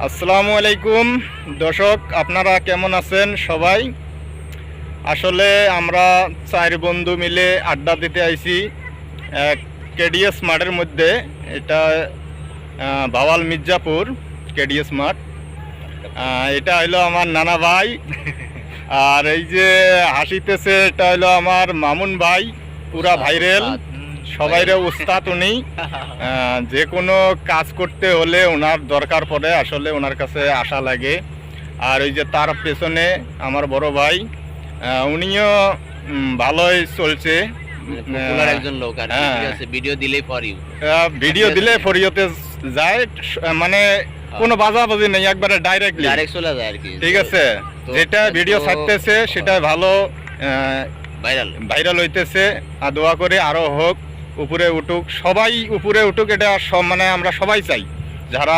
আসসালামু আলাইকুম দর্শক, আপনারা কেমন আছেন সবাই? আসলে আমরা চার বন্ধু মিলে আড্ডা দিতে আইছি কেডিএস মাঠের মধ্যে। এটা ভাওয়াল মির্জাপুর কেডিএস মাঠ। এটা হইলো আমার নানা ভাই, আর এই যে হাসিতেছে এটা হইলো আমার মামুন ভাই, পুরা ভাইরাল, সবাইরে উস্তাদ উনি। যে কোনো কাজ করতে হলে ওনার দরকার পড়ে, আসলে ওনার কাছে আসা লাগে। আর ওই যে তার পেছনে আমার বড় ভাই, উনিও ভালোই চলছে, একজন লোক আর ভিডিও দিলেই ফর ইউতে যায়, মানে কোনো বাজাবাজি নেই, একবারে ডাইরেক্ট চলে যায় আর কি। ঠিক আছে, যেটা ভিডিও ছাড়তেছে সেটা ভালো ভাইরাল হইতেছে। আর দোয়া করে আরো হোক, উপরে উঠুক, সবাই উপরে উঠুক, এটা সব মানে আমরা সবাই চাই যারা